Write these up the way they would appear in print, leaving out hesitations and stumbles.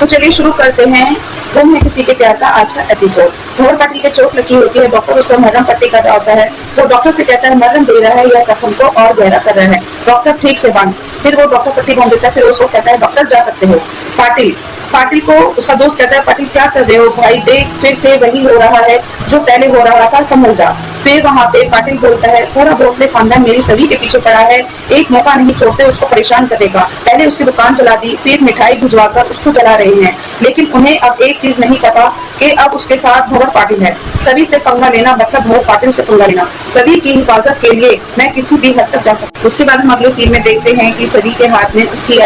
तो चलिए शुरू करते हैं गुम है किसी के प्यार का आज का एपिसोड। भंवर पाटिल के चोट लगी होती है, डॉक्टर उसको मरहम पट्टी कर रहा होता है। वो डॉक्टर से कहता है मरहम दे रहा है या जख्म को और गहरा कर रहा है। डॉक्टर ठीक से बांध। फिर वो डॉक्टर पट्टी बांध देता है। फिर उसको कहता है डॉक्टर जा सकते हो। पाटिल को उसका दोस्त कहता है पाटिल क्या कर रहे हो भाई, देख फिर से वही हो रहा है जो पहले हो रहा था, समझ जा। फिर वहां पे पाटिल बोलता है पूरा भोसले खानदान मेरी सभी के पीछे पड़ा है, एक मौका नहीं छोड़ते उसको परेशान करने का। पहले उसकी दुकान चला दी, फिर मिठाई भिजवाकर उसको जला रहे हैं। लेकिन उन्हें अब एक चीज नहीं पता कि अब उसके साथ भंवर पाटिल है। सभी से पंगा लेना मतलब भंवर पाटिल से पंगा लेना। सभी की हिफाजत के लिए मैं किसी भी हद तक जा सकता। उसके बाद हम अगले सीन में देखते हैं कि सभी के हाथ में उसकी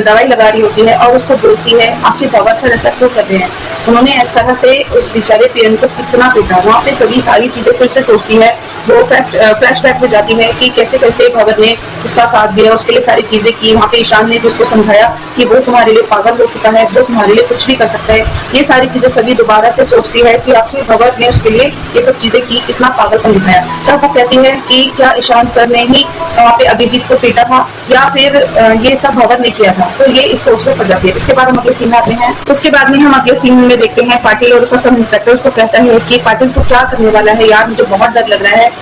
दवाई लगा रही होती है और उसको बोलती है आपके भंवर सर ऐसा क्यों कर रहे हैं। उन्होंने इस तरह से उस बेचारे पीएन को कितना पीटा। वहाँ पे सभी सारी चीजें फिर से सोचती है। वो फ्लैशबैक में जाती है कि कैसे कैसे भंवर ने उसका साथ दिया, उसके लिए सारी चीजें की। वहाँ पे ईशान ने भी उसको समझाया कि वो तुम्हारे लिए पागल हो चुका है, वो तुम्हारे लिए कुछ भी कर सकता है। ये सारी चीजें सभी दोबारा से सोचती है कि आखिर भंवर ने उसके लिए ये सब चीजें की, कितना पागलपन दिखाया। तब वो कहती है कि क्या ईशान सर ने ही वहाँ पे अभिजीत को पीटा था या फिर ये सब भंवर ने किया था। तो ये इस सोच में पड़ जाती है। इसके बाद हम अगले सीन में आते हैं। उसके बाद में हम अगले सीन में देखते हैं पाटिल और उसका सब इंस्पेक्टर उसको कहता है कि पाटिल तू क्या करने वाला है यार, मुझे बहुत डर लग रहा है,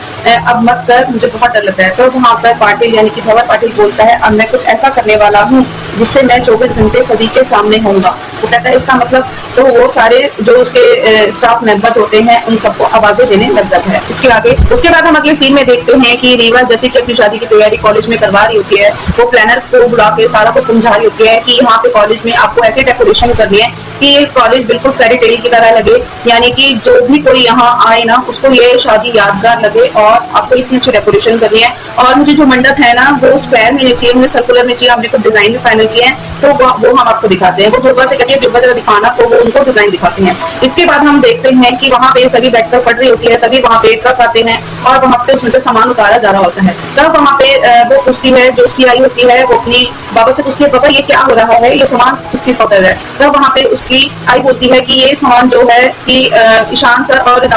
अब मत कर, मुझे बहुत डर लग रहा है। तो वहाँ पर पाटिल यानी कि भंवर पाटिल बोलता है अब मैं कुछ ऐसा करने वाला हूँ जिससे मैं 24 घंटे सभी के सामने होऊंगा। वो कहता है इसका मतलब, तो वो सारे जो उसके स्टाफ मेंबर्स होते हैं उन सबको आवाजें देने लग जाता है। उसके बाद हम अगले सीन में देखते हैं कि रीवा जैसे कि अपनी शादी की तैयारी कॉलेज में करवा रही होती है। वो प्लानर को बुला के सारा कुछ समझा रही होती है कि यहाँ पे कॉलेज में आपको ऐसे डेकोरेशन करनी है कि ये कॉलेज बिल्कुल फेरी टेल की तरह लगे, यानी कि जो भी कोई यहाँ आए ना उसको ये शादी यादगार लगे। और आपको इतनी अच्छी डेकोरेशन करनी है। और मुझे जो मंडप है ना वो स्क्वायर में चाहिए, मुझे सर्कुलर में चाहिए। हमने कुछ डिजाइन भी फाइनल किए हैं तो वो हम आपको दिखाते हैं। वो दुर्गा से कहती है दुर्गा जरा दिखाना, तो वो उनको डिजाइन दिखाते हैं। इसके बाद हम देखते हैं कि वहाँ पे सभी बैठकर पढ़ रही होती है। तभी वहाँ पे ट्रक आते हैं और वहाँ से उसमें से सामान उतारा जा रहा होता है। तब वहाँ पे वो पूछती है, जो उसकी आई होती है वो अपनी बाबा से पूछती है बाबा ये क्या हो रहा है, ये सामान किस चीज का उतर रहा है। तब वहाँ पे उसकी आई बोलती है कि ये सामान जो है कि ईशान सर और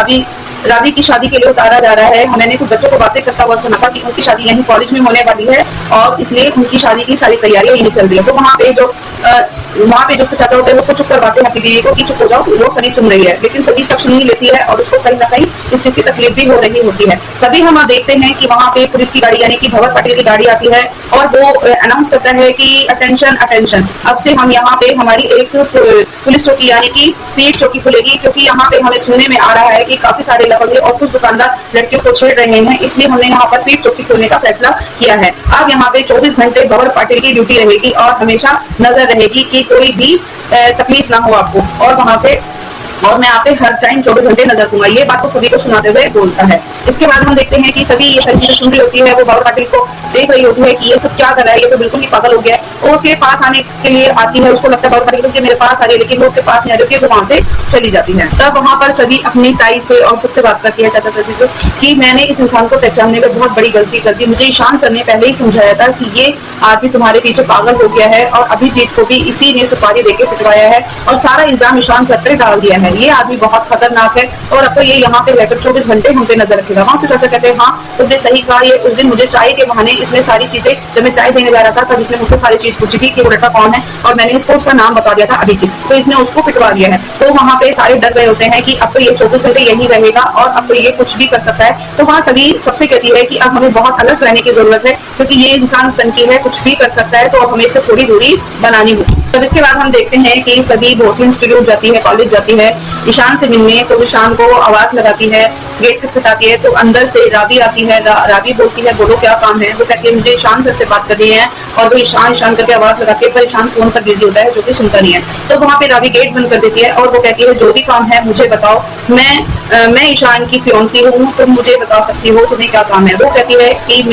रावी की शादी के लिए उतारा जा रहा है। मैंने कुछ बच्चों को बातें करता हुआ सुना था कि उनकी शादी यहीं कॉलेज में होने वाली है और इसलिए उनकी शादी की सारी तैयारियां यहीं चल रही है। तो वहाँ पे जो उसके चाचा होते हैं उसको चुप करवाते हैं अपनी बीवी को कि चुप हो जाओ। वो सभी सुन रही है लेकिन सभी सब सुन ही लेती है और उसको कहीं ना कहीं इस चीज की तकलीफ भी हो रही होती है। तभी हम देखते हैं कि वहाँ पे पुलिस की गाड़ी यानी कि भंवर पाटिल की गाड़ी आती है और वो अनाउंस करता है कि अटेंशन अटेंशन, अब से हम यहाँ पे हमारी एक पुलिस चौकी यानी कि पीठ चौकी खुलेगी, क्योंकि यहाँ पे हमें सुनने में आ रहा है कि काफी सारे लफंगे और कुछ दुकानदार लड़कियों को छेड़ रहे हैं, इसलिए हमने यहाँ पर पीठ चौकी खोलने का फैसला किया है। अब यहाँ पे 24 घंटे भंवर पाटिल की ड्यूटी रहेगी और हमेशा नजर रहेगी कि कोई भी तकलीफ ना हो आपको, और वहां से और मैं यहाँ पे हर टाइम 24 घंटे नजर दूंगा। ये बात को सभी को सुनाते हुए बोलता है। इसके बाद हम देखते हैं कि सभी ये सारी चीजें सुन रही होती है। वो भंवर पाटिल को देख रही होती है कि ये सब क्या कर रहा है, ये तो बिल्कुल ही पागल हो गया है। वो उसके पास आने के लिए आती है, उसको लगता है भंवर पाटिल कि मेरे पास आ रही है, लेकिन वो उसके पास नहीं आ रही है, वो वहां से चली जाती है। तब वहां पर सभी अपनी ताई से और सबसे बात करती है, चाचा चाची से, कि मैंने इस इंसान को पहचानने में बहुत बड़ी गलती कर दी। मुझे ईशान सर ने पहले ही समझाया था कि ये आदमी तुम्हारे पीछे पागल हो गया है और अभिजीत को भी इसी ने सुपारी देके पिटवाया है और सारा इल्जाम ईशान सर पे डाल दिया है। ये आदमी बहुत खतरनाक है और अब तो ये यहाँ पे रहकर 24 घंटे हम पे नजर रखेगा। वहाँ उसके चाचा कहते हैं हाँ तुमने सही कहा, ये उस दिन मुझे चाय के बहाने इसने सारी चीजें, जब मैं चाय देने जा रहा था तब इसने मुझसे सारी चीज पूछी थी कि वो लड़का कौन है और मैंने इसको उसका नाम बता दिया था अभिजीत, तो इसने उसको पिटवा दिया है। तो वहाँ पे सारे डर गए होते हैं कि अब तो ये 24 घंटे यहीं रहेगा और अब तो ये कुछ भी कर सकता है। तो वहाँ सभी सबसे कहती है कि अब हमें बहुत अलर्ट रहने की जरूरत है, क्योंकि ये इंसान सनकी है, कुछ भी कर सकता है, तो अब हमें इससे थोड़ी दूरी बनानी होगी। तब इसके बाद हम देखते हैं कि सभी भोसले इंस्टीट्यूट जाती है, कॉलेज जाती है ईशान से मिलने। तो ईशान को आवाज लगाती है, गेट खटखटाती है, तो अंदर से रावी आती है। रावी बोलती है बोलो क्या काम है। वो कहती है मुझे ईशान सर से बात करनी है, और वो ईशान करके आवाज लगाती है, पर ईशान फोन पर बिजी होता है जो कि सुनता नहीं है। तो वहाँ पे रावी गेट बंद कर देती है और वो कहती है जो भी काम है मुझे बताओ, मैं ईशान की फियोंसी हूँ, तुम मुझे बता सकती हो तुम्हें क्या काम है। वो कहती है कि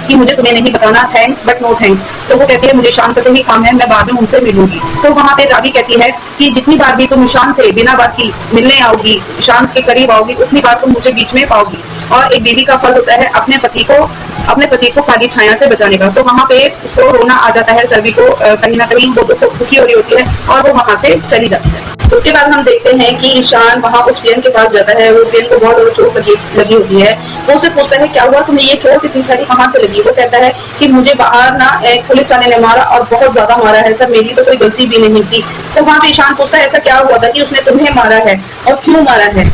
कि मुझे तुम्हें नहीं बताना, थैंक्स बट नो थैंक्स। तो वो कहती है मुझे ईशान से ही काम है, मैं बाद में उनसे मिलूंगी। तो वहाँ पे रावी कहती है कि जितनी बार भी तुम ईशान से बिना बात की मिलने आओगी, ईशान के करीब आओगी, उतनी बार तुम मुझे बीच में पाओगी। और एक बीवी का फर्ज होता है अपने पति को खाली छाया से बचाने का। तो वहाँ पे उसको रोना आ जाता है। सर्वी को कहीं ना कहीं वो दुखी हो रही होती है और वो वहां से चली जाती है। उसके बाद हम देखते हैं कि ईशान वहां उस पीएन के पास जाता है। वो पीएन को बहुत ज्यादा चोट लगी होती है। वो उसे पूछता है क्या हुआ तुम्हें, ये चोट इतनी सारी कहाँ से लगी। वो कहता है कि मुझे बाहर ना एक पुलिस वाले ने मारा और बहुत ज्यादा मारा है सर, मेरी तो कोई गलती भी नहीं थी। तो वहां पे ईशान पूछता है ऐसा क्या हुआ था कि उसने तुम्हें मारा है और क्यों मारा है।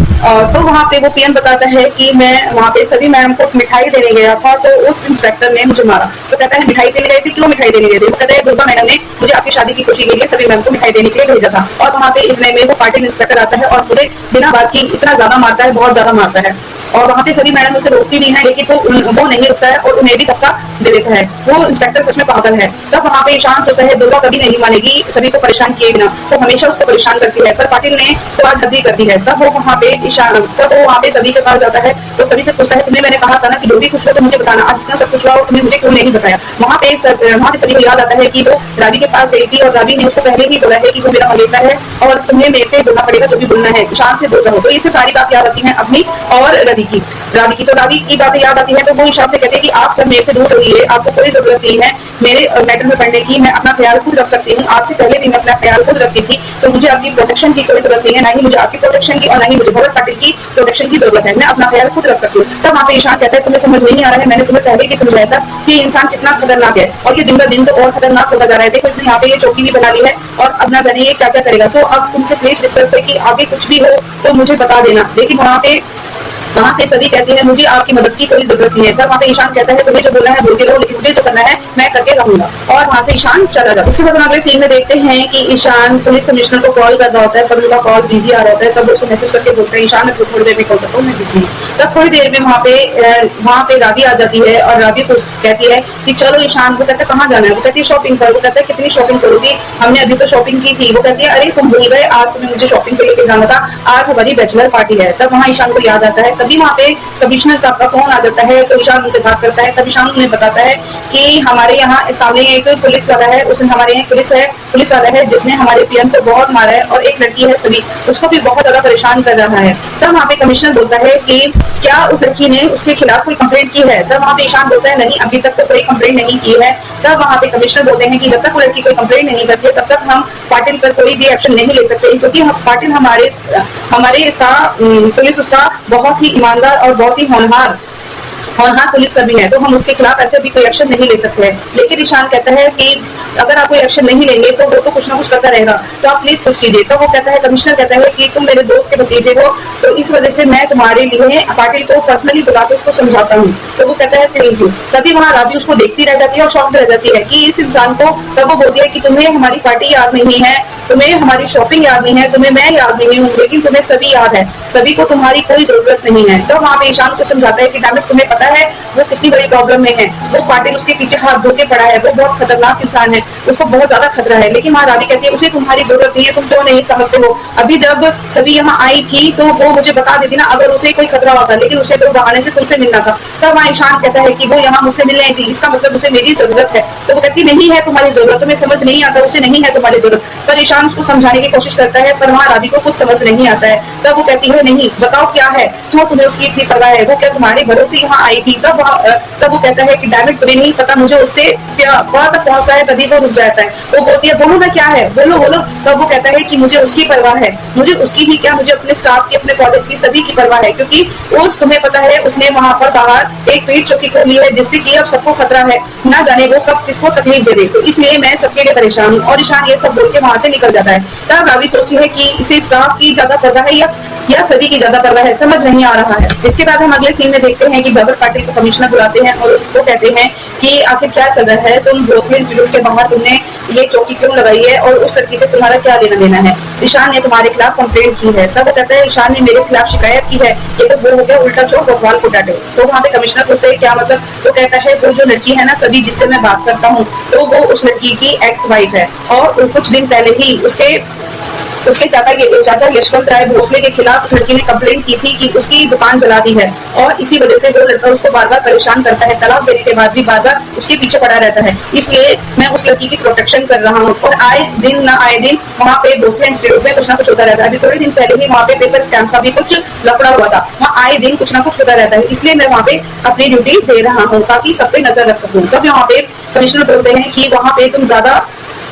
तो वहां पे वो पीएन बताता है कि मैं वहां पे सभी मैडम को मिठाई देने गया था तो उस इंस्पेक्टर ने मुझे मारा। तो कहता है मिठाई देने गए थे, क्यों मिठाई देने गए थे। वो कहता है दुर्गा मैडम ने मुझे आपकी शादी की खुशी के लिए सभी मैम को मिठाई देने के लिए भेजा था। और वहां पे इतने में वो पाटिल इंस्पेक्टर आता है और मुझे बिना बात की इतना ज्यादा मारता है, बहुत ज्यादा मारता है। और वहां पे सभी मैडम उसे रोकती भी है, लेकिन वो नहीं रुकता है और उन्हें भी धक्का दे देता है। वो इंस्पेक्टर सच में पागल है। तब वहां पे ईशान सोचता है दुर्गा कभी नहीं मानेगी सभी को परेशान किए बिना, तो हमेशा उसको परेशान करती है। पर पाटिल ने तो आज हद ही कर दी है। तब वो वहां पे सभी के पास जाता है तो सभी से पूछता है तुम्हें मैंने कहा था ना कि जो भी कुछ हो तो मुझे बताना, आज इतना सब कुछ हुआ तुम्हें मुझे क्यों नहीं बताया। वहां पे सभी को याद आता है कि वो रावी के पास गई थी और रावी ने उसको पहले ही बोला है कि वो मेरा मंगेतर है और तुम्हें मेरे से बोलना पड़ेगा, जो भी बोलना है ईशान से बोल रहा हो। तो इससे सारी बात याद आती है अपनी और रवि की। तो रावी की बातें याद आती है तो वो ईशान से कहते हैं कि आप सब मेरे से दूर रहिए, आपको कोई जरूरत नहीं है मेरे मैटर में पढ़ने की, मैं अपना ख्याल खुद रख सकती हूँ। आपसे पहले भी मैं अपना ख्याल खुद रखती थी, तो मुझे आपकी प्रोटेक्शन की कोई जरूरत नहीं है, ना ही मुझे आपकी प्रोटेक्शन की और ना ही मुझे भरत पाटिल की प्रोटेक्शन की जरूरत है। मैं अपना ख्याल खुद रख सकती हूँ। तब वहां पे ईशान कहता है तुम्हें समझ नहीं आ रहा है, मैंने तुम्हें पहले ही समझाया था कि इंसान कितना खतरनाक है और ये दिन ब दिन तो और खतरनाक होता जा रहा है। देखो इसने यहाँ पे ये चौकी भी बना ली है और अब ना जाने ये क्या क्या करेगा। तो अब तुमसे प्लीज रिक्वेस्ट है कि आगे कुछ भी हो तो मुझे बता देना। लेकिन वहां पे सभी कहती है मुझे आपकी मदद की कोई जरूरत नहीं है। तब वहां पे ईशान कहता है तुम्हें जो बोलना है बोलते रहो, लेकिन मुझे जो करना है मैं करके रहूंगा। और वहां से ईशान चला जाता है। इसके बाद हम अगले सीन में देखते हैं कि ईशान पुलिस कमिश्नर को कॉल कर रहा होता है पर उनका कॉल बिजी आ रहा होता है। तब उसको मैसेज करके बोलता है ईशान मैं थोड़ी देर में कॉल करता हूँ, मैं बिजी हूँ। तब थोड़ी देर में वहां पे रावी आ जाती है और रावी को कहती है कि चलो ईशान। वो कहता है कहाँ जाना है। वो कहती है शॉपिंग पर। वो कहता है कितनी शॉपिंग करोगी, हमने अभी तो शॉपिंग की थी। वो कहती है अरे तुम भूल गए, आज तुम्हें मुझे शॉपिंग पे लेके जाना था, आज हमारी बैचलर पार्टी है। तब वहां ईशान को याद आता है। तभी वहां पे कमिश्नर साहब का फोन आ जाता है तो ईशान उनसे बात करता है। तब ईशान उन्हें बताता है कि हमारे यहाँ सामने एक पुलिस वाला है, उसने हमारे यहाँ पुलिस वाला है जिसने हमारे पीएम को बहुत मारा है और एक लड़की है सभी, उसको भी बहुत ज्यादा परेशान कर रहा है। तब वहाँ पे कमिश्नर बोलता है कि क्या उस लड़की ने उसके खिलाफ कोई कंप्लेंट की है। तब वहाँ पे ईशान बोलता है नहीं अभी तक तो कोई कंप्लेंट नहीं की है। तब वहाँ पे कमिश्नर बोलते हैं कि जब तक वो लड़की कोई कंप्लेंट नहीं करती है तब तक हम पाटिल पर कोई भी एक्शन नहीं ले सकते, क्योंकि पाटिल हमारे इसका पुलिस उसका बहुत ही ईमानदार और बहुत ही होनहार पुलिसकर्मी है, तो हम उसके खिलाफ ऐसे भी कोई एक्शन नहीं ले सकते हैं। लेकिन ईशान कहता है कि अगर आप कोई एक्शन नहीं लेंगे तो वो तो कुछ ना कुछ करता रहेगा, तो आप प्लीज कुछ कीजिए। तो वो कहता है कमिश्नर कहता है कि तुम मेरे दोस्त के भतीजे हो तो इस वजह से मैं तुम्हारे लिए पाटिल को पर्सनली बुला के उसको समझाता हूँ। तो वो कहता है थैंक यू। तभी वहाँ रावी उसको देखती रह जाती है और शॉक रह जाती है कि इस इंसान को। तब वो बोलती है कि तुम्हें हमारी पार्टी याद नहीं है, तुम्हें हमारी शॉपिंग याद नहीं है, तुम्हें मैं याद नहीं हूँ, लेकिन तुम्हें सभी याद है, सभी को तुम्हारी कोई जरूरत नहीं है। तो वहाँ पे ईशान को समझाता है कि डैमेट तुम्हें पता है वो कितनी बड़ी प्रॉब्लम में है, वो पाटिल उसके पीछे हाथ धो के पड़ा है, वो बहुत खतरनाक इंसान है, उसको बहुत ज्यादा खतरा है। लेकिन वहाँ रावी कहती है उसे तुम्हारी जरूरत नहीं है, तुम क्यों नहीं समझते हो। अभी जब सभी यहाँ आई थी तो वो मुझे बता देती ना अगर उसे कोई खतरा होता, लेकिन उसे तो बहाने से तुमसे मिलना था। तब वहाँ ईशान कहता है कि वो यहाँ मुझसे मिलने आई थी, इसका मतलब उसे मेरी जरूरत है। तो वो कहती नहीं है तुम्हारी जरूरत, तुम्हें समझ नहीं आता, उसे नहीं है तुम्हारी जरूरत। पर ईशान उसको समझाने की कोशिश करता है पर वहाँ रावी को कुछ समझ नहीं आता है। तब वो कहती है नहीं बताओ क्या है, क्यों तुम्हें उसकी इतनी परवाह है, वो क्या तुम्हारे भरोसे यहाँ आई थी। तब वो कहता है कि डैमेट तुम्हें नहीं पता मुझे उससे वहां तक पहुंचता है तभी वो रुक जाता है। वो बोलती है बोलो ना क्या है, बोलो बोलो। तब वो कहता है कि मुझे उसकी परवाह है, मुझे उसकी ही क्या मुझे अपने स्टाफ की अपने कॉलेज की सभी की परवाह है, क्योंकि तुम्हें पता है उसने वहां पर बाहर एक पेट चौकी खोली है जिससे कि अब सबको खतरा है, ना जाने वो कब किसको तकलीफ दे दे, तो इसलिए मैं सबके लिए परेशान हूँ। और ईशान ये सब बोल के वहां से निकल जाता है। तब रावी सोचती है कि इसे स्टाफ की ज्यादा परवाह है या सभी की ज्यादा परवाह है, समझ नहीं आ रहा है। इसके बाद हम अगले सीन में देखते हैं कि भवर पाटिल को कमिश्नर बुलाते हैं और उसको कहते हैं कि आखिर क्या चल रहा है, तुम भोसले इंस्टीट्यूट के बाहर तुमने ये चौकी क्यों लगाई है और उस लड़की से तुम्हारा क्या लेना देना है, ईशान ने तुम्हारे खिलाफ कंप्लेंट की है। तब वो कहता है ईशान ने मेरे खिलाफ शिकायत की है, ये तो वो हो गया उल्टा चोर बकवाल को डांटे। तो वहाँ पे कमिश्नर पूछते हैं क्या मतलब। तो कहता है वो जो लड़की है ना सभी जिससे मैं बात करता हूँ तो वो उस लड़की की एक्स वाइफ है और कुछ दिन पहले ही उसके चाचा यशवंत राय भोसले के खिलाफ उस लड़की ने कंप्लेंट की थी कि उसकी दुकान जला दी है और इसी वजह से वो लड़का उसको बार बार परेशान करता है, तलाक देने के बाद भी बार बार उसके पीछे पड़ा रहता है। इसलिए मैं उस लड़की की प्रोटेक्शन कर रहा हूँ और आए दिन वहाँ पे भोसले इंस्टीट्यूट में कुछ ना कुछ होता रहता है। अभी थोड़े दिन पहले ही वहाँ पे पेपर स्टैम्प का भी कुछ लफड़ा हुआ था, वहाँ आए दिन कुछ ना कुछ होता रहता है, इसलिए मैं वहाँ पे अपनी ड्यूटी दे रहा हूँ ताकि सब पे नजर रख सकूँ। तब यहाँ पे कमिश्नर बोलते हैं कि वहाँ पे तुम ज्यादा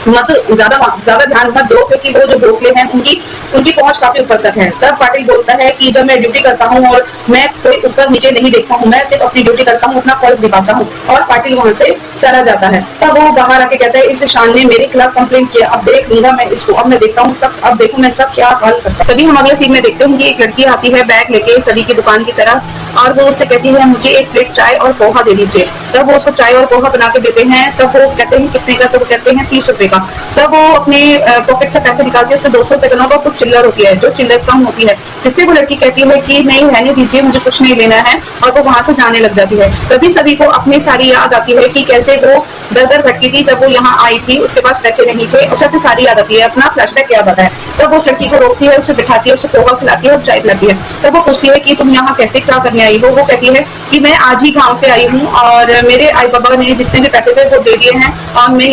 मत ज्यादा ध्यान मत दो, क्योंकि वो जो भोसले हैं उनकी पहुंच काफी ऊपर तक है। तब पाटिल बोलता है कि जब मैं ड्यूटी करता हूँ और मैं कोई ऊपर नीचे नहीं देखता हूँ, मैं सिर्फ अपनी ड्यूटी करता हूँ, अपना फर्ज निभाता हूँ। और पाटिल वहां से चला जाता है। तब वो बाहर आके कहता है इस ईशान ने मेरे खिलाफ कंप्लेंट किया, अब देख लूंगा मैं इसको, अब मैं देखता हूँ इसका, अब देखो मैं इसका क्या हाल करता हूँ। तभी हम अगले सीन में देखते हैं कि एक लड़की आती है बैग लेके सभी की दुकान की तरफ, और वो उससे कहती है मुझे एक प्लेट चाय और पोहा दे दीजिए। तब वो उसको चाय और पोहा बना के देते हैं। तब वो कहते हैं कितने का, तो वो कहते हैं 30 रुपए का। तब वो अपने पॉकेट से पैसे निकालती है, उसमें 200 रुपए का नोट और कुछ चिल्लर होती है, जो चिल्लर कम होती है, जिससे वो लड़की कहती है कि नहीं रहने दीजिए, मुझे कुछ नहीं लेना है, और वो वहां से जाने लग जाती है। तभी सभी को अपनी सारी याद आती है कि कैसे वो दर दर भटकी थी जब वो यहाँ आई थी, उसके पास पैसे नहीं थे, और सबकी सारी याद आती है, अपना फ्लैशबैक याद आता है। तब वो उस लड़की को रोकती है, उसे बिठाती है, उसे पोहा खिलाती है और चाय पिलाती है। तब वो पूछती है कि तुम यहाँ कैसे, क्या करने आई हो? वो कहती है कि मैं आज ही गाँव से आई हूँ और मेरे आई बाबा ने जितने भी पैसे थे वो दे दिए हैं, और मैं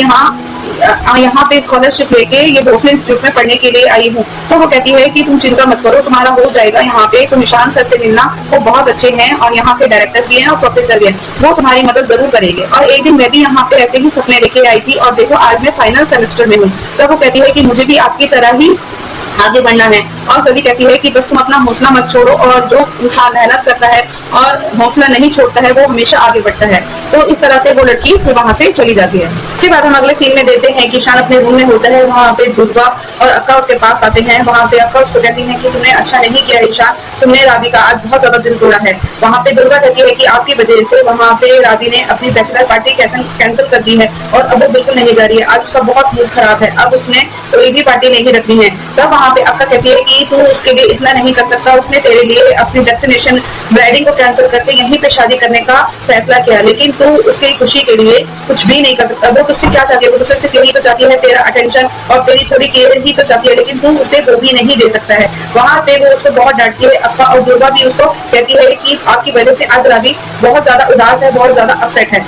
यहाँ पे स्कॉलरशिप लेके ये भोसले इंस्टीट्यूट में पढ़ने के लिए आई हूँ। तो वो कहती है कि तुम चिंता मत करो, तुम्हारा हो जाएगा यहाँ पे, तुम ईशान सर से मिलना, वो बहुत अच्छे हैं और यहाँ पे डायरेक्टर भी हैं और प्रोफेसर भी हैं, वो तुम्हारी मदद जरूर करेंगे। और एक दिन मैं भी यहाँ पे ऐसे ही सपने लेके आई थी और देखो आज मैं फाइनल सेमेस्टर में हूँ। तो वो कहती है कि मुझे भी आपकी तरह ही आगे बढ़ना है। और सभी कहती है कि बस तुम अपना हौसला मत छोड़ो, और जो इंसान मेहनत करता है और हौसला नहीं छोड़ता है वो हमेशा आगे बढ़ता है। तो इस तरह से वो लड़की फिर वहां से चली जाती है। इसके बाद हम अगले सीन में देते हैं कि ईशान अपने रूम में होता है, वहां पे दुर्गा और अक्का उसके पास आते हैं। वहां पे अक्का उसको कहती है कि तुमने अच्छा नहीं किया ईशान, तुमने राबी का आज बहुत ज्यादा दिल तोड़ा है। वहां पे दुर्गा कहती है कि आपकी वजह से वहां पे राबी ने अपनी बैचलर पार्टी कैंसिल कर दी है और अब वो बिल्कुल नहीं जा रही है, आज उसका बहुत मूड खराब है, अब उसने कोई भी पार्टी नहीं रखनी है। तब वहां पे अक्का कहती है कि तू उसके लिए इतना नहीं कर सकता, उसने तेरे लिए अपनी डेस्टिनेशन वेडिंग को कैंसिल करके यहीं पे शादी करने का फैसला किया, लेकिन तू उसकी खुशी के लिए कुछ भी नहीं कर सकता। वो तुझसे क्या चाहती है? वो तुझसे सिर्फ यही तो चाहती है, तेरा अटेंशन और तेरी थोड़ी केयर ही तो चाहती है, लेकिन तू उसे वो भी नहीं दे सकता है। वहां पे वो उसको बहुत डांटती है अक्का, और दुर्गा भी उसको कहती है कि आपकी वजह से आज राबी बहुत ज्यादा उदास है, बहुत ज्यादा अपसेट है।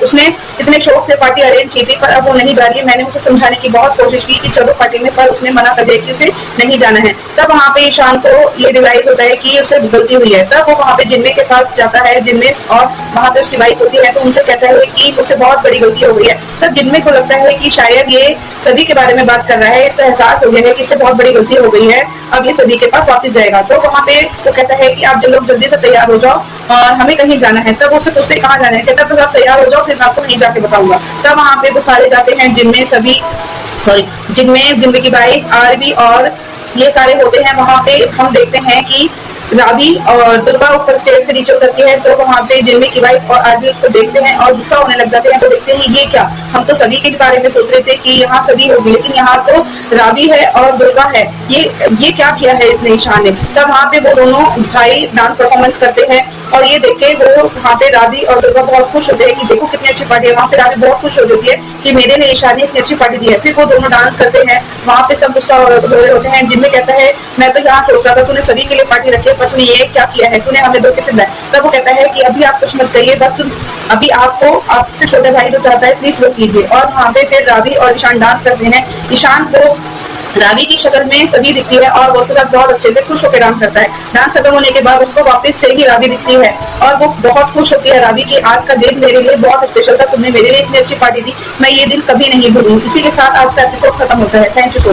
उसने इतने शौक से पार्टी अरेंज की थी, पर अब वो नहीं जा रही है। मैंने उसे समझाने की बहुत कोशिश की कि चलो पार्टी में, पर उसने मना कर दिया कि उसे नहीं जाना है। तब वहां पे ईशान को ये रियलाइज होता है कि उसे गलती हुई है। तब वो वहां पे जिन्मे के पास जाता है, जिन्मे और वहां पे उसकी वाइफ होती है, तो उनसे कहता है कि मुझसे बहुत बड़ी गलती हो गई है। तब जिन्मे को लगता है कि शायद ये सभी के बारे में बात कर रहा है, इसको एहसास हो गया है कि इससे बहुत बड़ी गलती हो गई है, अब ये सभी के पास वापस जाएगा। तो वहां पे वो कहता है कि आप जो लोग जल्दी से तैयार हो जाओ और हमें कहीं जाना है। तब उससे पूछते कहाँ जाना है, कहता है आप तैयार हो जाओ, फिर मैं आपको कहीं जाके बताऊंगा। तब वहां पे वो सारे जाते हैं, जिनमें की वाइफ आरबी और ये सारे होते हैं। वहां पे हम देखते हैं कि राबी और दुर्गा ऊपर स्टेज से नीचे उतरती है, तो वहां पे जिनमे की वाइफ और आरबी उसको देखते हैं और गुस्सा होने लग जाते हैं। तो देखते हैं ये क्या, हम तो सभी के बारे में सोच रहे थे कि यहाँ सभी होगी, लेकिन यहाँ तो राबी है और दुर्गा है, ये क्या किया है इसने ईशान ने। तब वहां पे वो दोनों भाई डांस परफॉर्मेंस करते हैं और ये देख के वो वहाँ पे राबी और दुर्गा बहुत खुश होते हैं कि देखो कितनी अच्छी पार्टी है। वहाँ पे राबी बहुत खुश हो जाती है कि मेरे लिए ईशान ने इतनी अच्छी पार्टी दी है। फिर वो दोनों डांस करते हैं, वहाँ पे सब गुस्सा हो रहे होते हैं। जिनमें कहता है मैं तो यहाँ सोच रहा था तूने सभी के लिए पार्टी रखी है, पर तूने ये क्या किया है, तूने हमें दो कैसे बुलाया। तब वो कहता है कि अभी आप कुछ मत कहिए, बस अभी आपसे छोटे भाई तो चाहता है, प्लीज वो कीजिए। और वहाँ पे फिर राबी और ईशान डांस करते हैं। ईशान को राबी की शक्ल में सभी दिखती है और वो उसके साथ बहुत अच्छे से खुश होकर डांस करता है। डांस खत्म होने के बाद उसको वापस से ही राबी दिखती है और वो बहुत खुश होती है राबी की, आज का दिन मेरे लिए बहुत स्पेशल था, तुमने मेरे लिए इतनी अच्छी पार्टी दी, मैं ये दिन कभी नहीं भूलूंगी। इसी के साथ आज का एपिसोड खत्म होता है। Thank you.